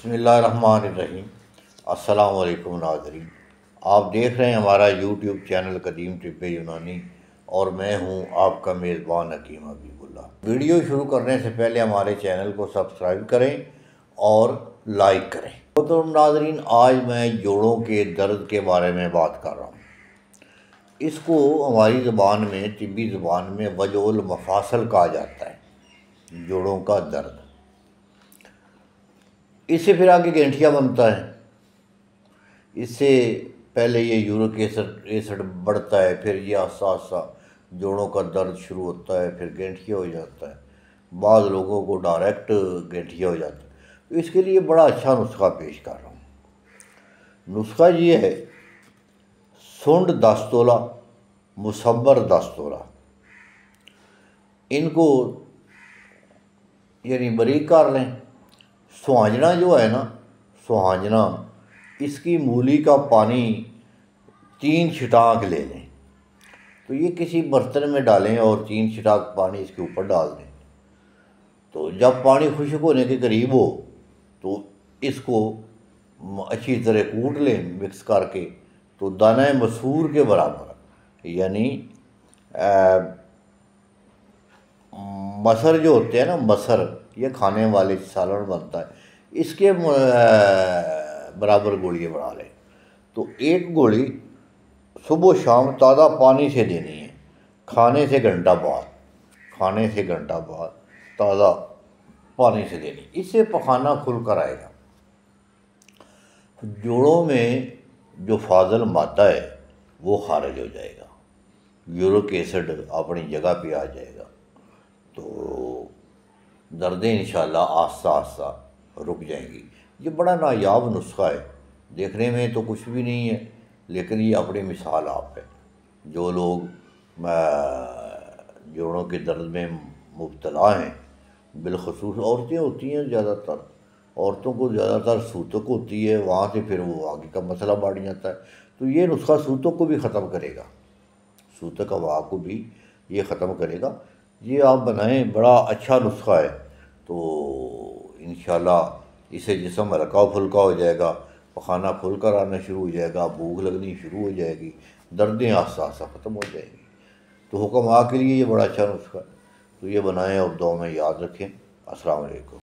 بسم اللہ الرحمن الرحیم۔ السلام علیکم ناظرین، آپ دیکھ رہے ہیں ہمارا یوٹیوب چینل قدیم طب یونانی اور میں ہوں آپ کا میزبان حکیم حبیب اللہ۔ ویڈیو شروع کرنے سے پہلے ہمارے چینل کو سبسکرائب کریں اور لائک کریں۔ تو ناظرین، آج میں جوڑوں کے درد کے بارے میں بات کر رہا ہوں۔ اس کو ہماری زبان میں، طبی زبان میں وجع المفاصل کہا جاتا ہے، جوڑوں کا درد۔ اس سے پھر آگے گینٹھیا بنتا ہے۔ اس سے پہلے یہ یورک ایسڈ بڑھتا ہے، پھر یہ آہستہ آہستہ جوڑوں کا درد شروع ہوتا ہے، پھر گینٹھیا ہو جاتا ہے۔ بعض لوگوں کو ڈائریکٹ گینٹھیا ہو جاتا ہے۔ تو اس کے لیے بڑا اچھا نسخہ پیش کر رہا ہوں۔ نسخہ یہ ہے: سنڈ 10 تولہ، مصبر 10 تولہ۔ ان کو یعنی باریک کر لیں۔ سہانجنا جو ہے نا، سہانجنا، اس کی مولی کا پانی 3 چھٹانک لے لیں۔ تو یہ کسی برتن میں ڈالیں اور 3 چھٹانک پانی اس کے اوپر ڈال دیں۔ تو جب پانی خشک ہونے کے قریب ہو تو اس کو اچھی طرح کوٹ لیں مکس کر کے۔ تو دانہ مسور کے برابر، یعنی مسر جو ہوتے ہیں نا، مسر، یہ کھانے والے سالن بنتا ہے، اس کے برابر گولیاں بنا لیں۔ تو ایک گولی صبح و شام تازہ پانی سے دینی ہے، کھانے سے گھنٹہ بعد تازہ پانی سے دینی۔ اس سے پخانہ کھل کر آئے گا۔ جوڑوں میں جو فاضل مادہ ہے وہ خارج ہو جائے گا، یورک ایسڈ اپنی جگہ پہ آ جائے گا۔ تو دردیں انشاءاللہ آہستہ آہستہ رک جائیں گی۔ یہ بڑا نایاب نسخہ ہے، دیکھنے میں تو کچھ بھی نہیں ہے، لیکن یہ اپنی مثال آپ ہے۔ جو لوگ جوڑوں کے درد میں مبتلا ہیں، بالخصوص عورتیں ہوتی ہیں، زیادہ تر عورتوں کو زیادہ تر سوتک ہوتی ہے، وہاں سے پھر وہ آگے کا مسئلہ بڑھ جاتا ہے۔ تو یہ نسخہ سوتک کو بھی ختم کرے گا، سوتک ہوا کو بھی یہ ختم کرے گا۔ یہ آپ بنائیں، بڑا اچھا نسخہ ہے۔ تو انشاءاللہ اس سے جسم ہلکا پھلکا ہو جائے گا، پخانہ کھل کر آنا شروع ہو جائے گا، بھوک لگنی شروع ہو جائے گی، دردیں آہستہ آہستہ ختم ہو جائیں گی۔ تو حکم کے لیے یہ بڑا اچھا نسخہ ہے۔ تو یہ بنائیں اور دعا میں یاد رکھیں۔ السلام علیکم۔